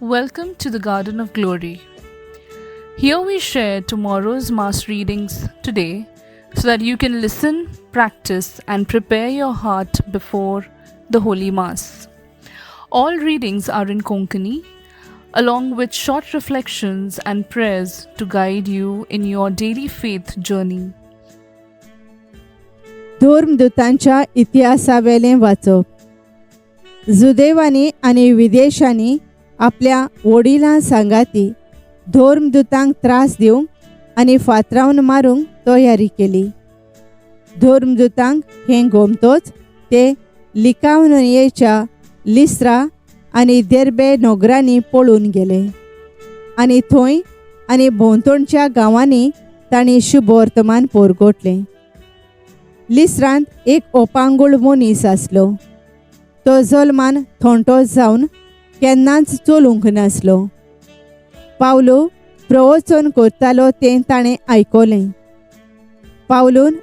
Welcome to the Garden of Glory. Here we share tomorrow's Mass readings today so that you can listen, practice, and prepare your heart before the Holy Mass. All readings are in Konkani, along with short reflections and prayers to guide you in your daily faith journey. धर्मदूतांच्या इतिहासावेलें वाचप. जुदेवांनी आनी विदेशांनी आपल्या वडिलां सांगाती धर्मदूतांक त्रास दिवंक आनी फातरावन मारूंक तयारी केली. धर्मदूतांक हें गोमतोच ते लिकावनयेच्या लिस्त्रा आनी देर्बे नोगरांनी पळून गेले आनी थंय आनी भोंवतणच्या गांवांनी तांणी शुभ वर्तमान पोरगोटलें. लिस्त्रांत एक ओपांगूळ मनीस आसलो. तो जल्मान थोंटो जावन केन्नाच चलूंक नासलो. पावलो प्रवचन करतालो तें ताणें आयकलें. पावलून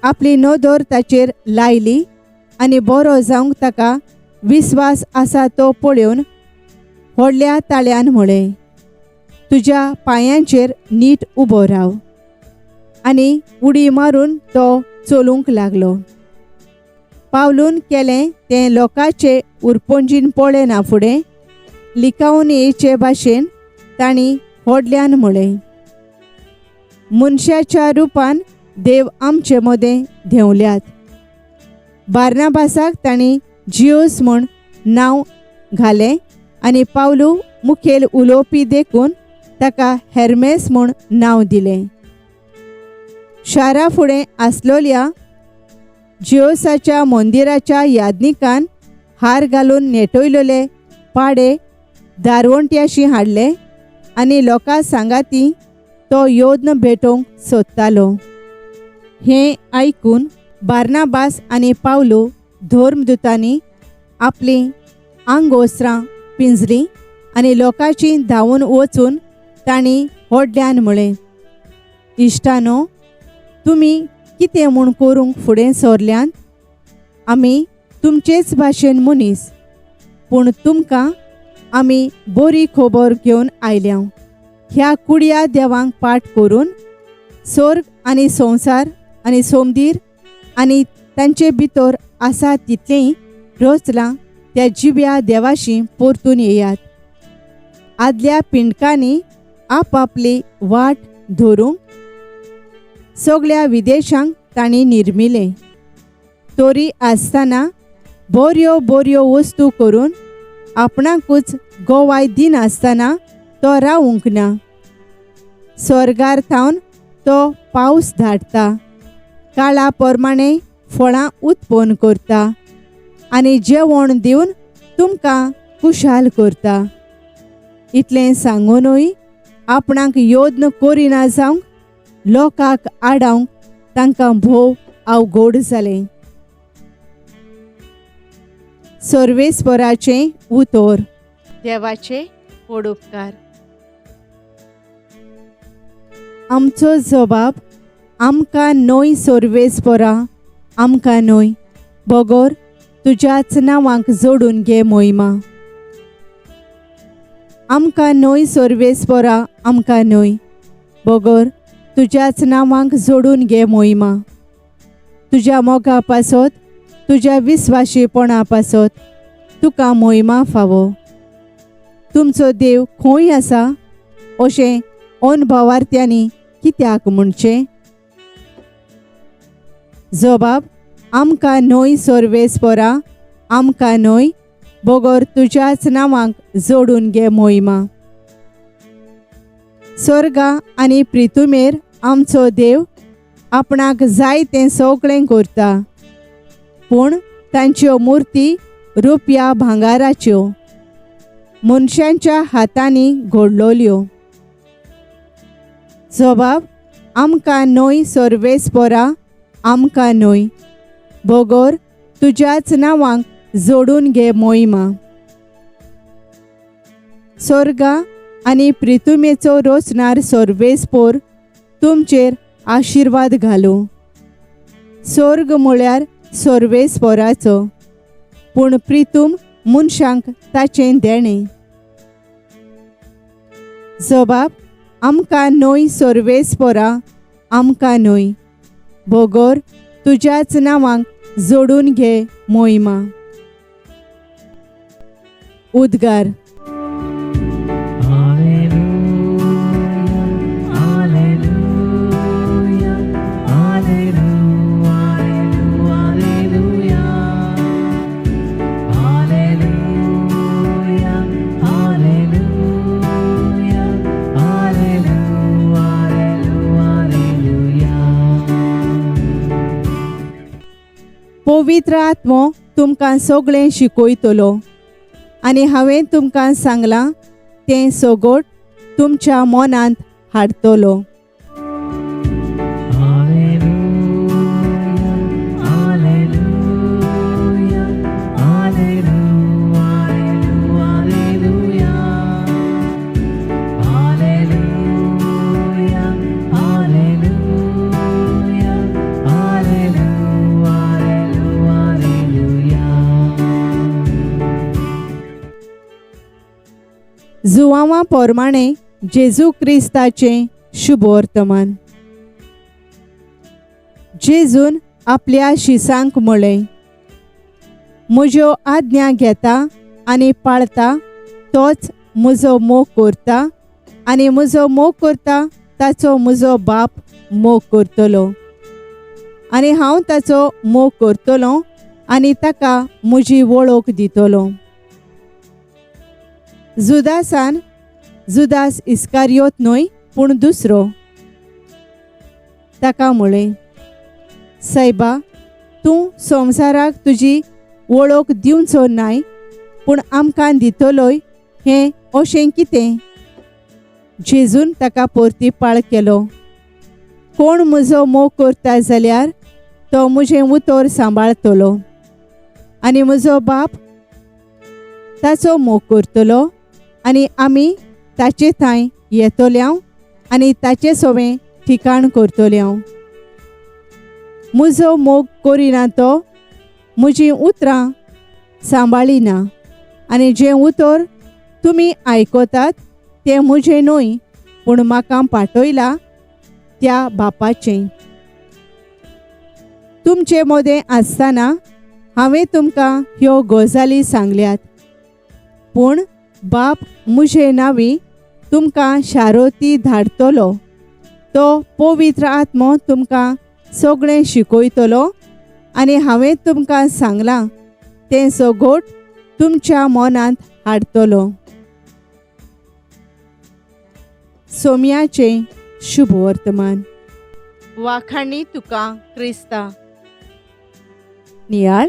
आपली नदर ताचेर लायली आनी बरो जावंक ताका विस्वास आसा तो पळोवन व्हडल्या ताळ्यान म्हळें, तुज्या पांयांचेर नीट उबो राव. आनी उडी मारून तो चलूंक लागलो. पावलून केलें तें लोकांचे उरपंजीन पळयना फुडें लिकावनयेचे भाशेन तांणी व्हडल्यान म्हळें, मनशाच्या रुपान देव आमचे मदें देंवल्यात. बार्नाबासाक तांणी जियोस म्हूण नांव घालें आनी पावलू मुखेल उलोवपी देखून ताका हेर्मेस म्हूण नांव दिलें. शारा फुडें आसलोल्या जियोसाच्या मंदिराच्या यादनिकान हार घालून नेटयलेले पाडे दारवंट्याशी हाडले आनी लोकां सांगाती तो योद्न भेटोवंक सोदतालो. हें आयकून बार्नाबास आनी पावलो धर्मदूतांनी आपलीं आंगोसरां पिंजलीं आनी लोकांची धांवून वचून तांणी व्हडल्यान म्हळें, इश्टानो, तुमी कितें म्हूण करूंक फुडें सरल्यात? आमी तुमचेच भाशेन मनीस, पूण तुमकां आमी बरी खबर घेवन आयल्या. ह्या कुडया देवांक पाठ करून स्वर्ग आनी संवसार आनी सोमदीर आनी तांचे भितर आसा तितलेंय रचलां त्या जिव्या देवाशी परतून येयात. आदल्या पिंडकांनी आपआपली वाट धरूंक सगळ्या विदेशांक तांणी निर्मिले. तोरी आसतना बऱ्यो बऱ्यो वस्तू करून आपणाकूच गोवाय दिनासतना तो रावूंक ना. स्वर्गार थावन तो पावस धाडटा, काळा प्रमाणे फळां उत्पन्न करता आनी जेवण दिवन तुमकां खुशाल करता. इतलें सांगूनय आपणाक योद्न करिना जावंक लोकांक आडावंक तांकां भोव अवघड जालें. सर्वेस्पराचें उतर. देवाचे पडुपकार. आमचो जबाब आमकां न्हय सर्वेस्परा, आमकां न्हय, बगर तुज्याच नांवांक जोडून घे मोहिमा. आमकां न्हय सर्वेस्परा, आमकां न्हय, बगर तुज्याच नांवांक जोडून घे मोहिमा. तुज्या मोगा पासत, तुज्या विस्वाशीपणा पासत तुका मोहिमा फावो. तुमचो देव खंय आसा अशें अनुभवार्थ्यांनी कित्याक म्हणचें? जबाब आमकां न्हय सर्वेस्परा, आमकां न्हय, बगर तुज्याच नांवांक जोडून घे मोहिमा. स्वर्गा आनी पृथ्वीमेर आमचो देव आपणाक जाय तें सगळें करता, पूण तांच्यो मुर्ती रुपया भांगाराच्यो, मनशांच्या हातांनी घडलोल्यो. जबाब आमकां न्हय सर्वेस्परा, आमकां न्हय, बगर तुज्याच नांवांक जोडून घे मोहिमा. स्वर्गा आनी पृथ्वीचो रचणार सर्वेस्पर तुमचेर आशिर्वाद घालूं. स्वर्ग म्हळ्यार सर्वेस्पराचो, पूण पृथ्वी मनशांक ताचें देणें. जबाब आमकां न्हय सोर्वेस्पोरा आमकां न्हय. भोगोर तुज्याच नांवांक जोडून घे मोहिमा. उद्गार. पवित्र आत्मो तुमकां सगळें शिकयतलो आनी हांवें तुमकां सांगलां तें सगोट तुमच्या मनांत हाडटलो. जुवांवा पोरमाणें जेजू क्रिस्ताचें शुभ वर्तमान. जेजून आपल्या शिसांक म्हळें, म्हज्यो आज्ञा घेता आनी पाळता तोच म्हजो मोग करता आनी म्हजो मोग करता ताचो म्हजो बाप मोग करतलो आनी हांव ताचो मोग करतलों आनी ताका म्हजी वळख दितलो. जुदास इस्कारियोत न्हय पूण दुसरो. ताका म्हळें, सायबा तूं संवसाराक तुजी वळख दिवचो नाय पूण आमकां दितलोय हें अशें कितें? जेजून ताका परतीपाळ केलो, कोण म्हजो मोग करता जाल्यार तो म्हजें उतर सांबाळतलो आनी म्हजो बाप ताचो मोग करतलो आनी आमी ताचे थंय येतोल्यांव आनी ताचे सवें ठिकाण करतोल्यांव. म्हजो मोग करिना तो म्हजीं उतरां सांबाळिना आनी जें उतर तुमी आयकतात तें म्हजें न्हय पूण म्हाका पाठयला त्या बापाचें. तुमचे मोदें आसतना हांवें तुमकां ह्यो गजाली सांगल्यात, पूण बाप म्हजे नांवी तुमकां शारोती धाडटलो. तो पवित्र आत्मो तुमकां सगळें शिकयतलो आनी हांवें तुमकां सांगलां तें सगोट तुमच्या मनांत हाडटलो. सोम्याचें शुभ वर्तमान. वाखाणी तुका क्रिस्ता. नियाळ.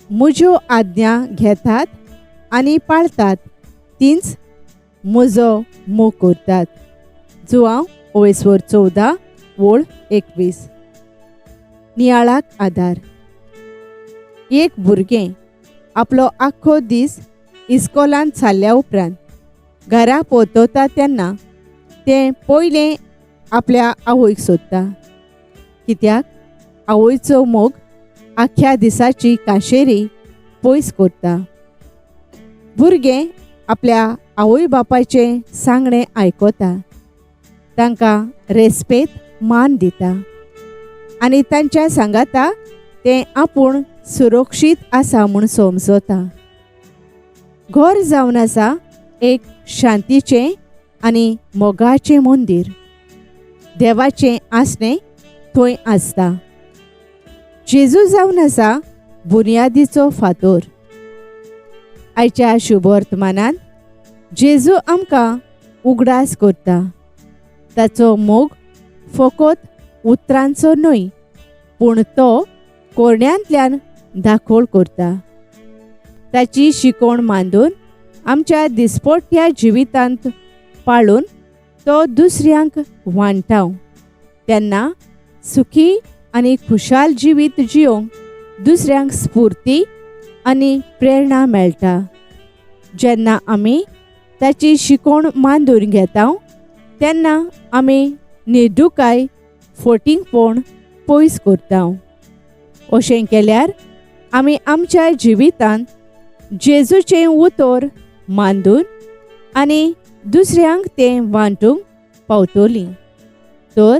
म्हज्यो आज्ञा घेतात आनी पाळतात तींच म्हजो मोग करतात. जुवांव 14 वोळ 21. नियाळाक आदार. एक भुरगें आपलो आख्खो दीस इस्कोलांत चल्ल्या उपरांत घरा पोतवता तेन्ना तें पयलें आपल्या आवयक सोदता, कित्याक आवयचो मोग आख्ख्या दिसाची काशेरी पयस करता. भुरगें आपल्या आवय बापायचें सांगणें आयकता, तांकां रेस्पेत मान दिता आनी तांच्या सांगाता तें आपूण सुरक्षीत आसा म्हूण समजता. घर जावन आसा एक शांतीचें आनी मोगाचें मंदीर. देवाचें आसणें थंय आसता. जेजू जावन आसा बुनयादीचो फातर. आयच्या शुभ वर्तमानांत जेजू आमकां उगडास करता. ताचो मोग फकत उतरांचो न्हय पूण तो कोरण्यांतल्यान दाखोळ करता. ताची शिकवण मांडून आमच्या दिसपट्ट्या जिवितांत पाळून तो दुसऱ्यांक वांटाव तेन्ना सुखी आनी खुशाल जिवीत जियोंक दुसऱ्यांक स्फूर्ती आनी प्रेरणा मेळटा. जेन्ना आमी ताची शिकवण मांडून घेता तेन्ना आमी निर्दुकाय फटिंगपण पयस करता. अशें केल्यार आमी आमच्या जिवितांत जेजूचें उतर मांडून आनी दुसऱ्यांक तें वांटूंक पावतलीं. तर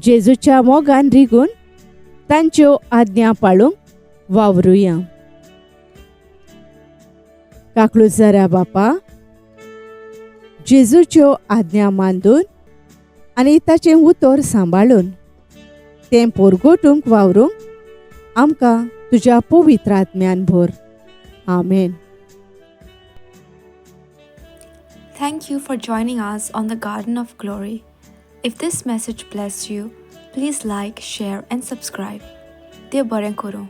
जेजूच्या मोगान रिगून तांच्यो आज्ञा पाळूंक वावरुया. काकलूज जाऱ्या बापा, जेजूच्यो आज्ञा मानून आनी ताचें उतर सांबाळून तें पोरगोटूंक वावरूंक आमकां तुज्या पवित्र आत्म्यान भर. आमेन. Thank you for joining us on the Garden of Glory. If this message blessed you, please like, share, and subscribe. देव बरें करूं.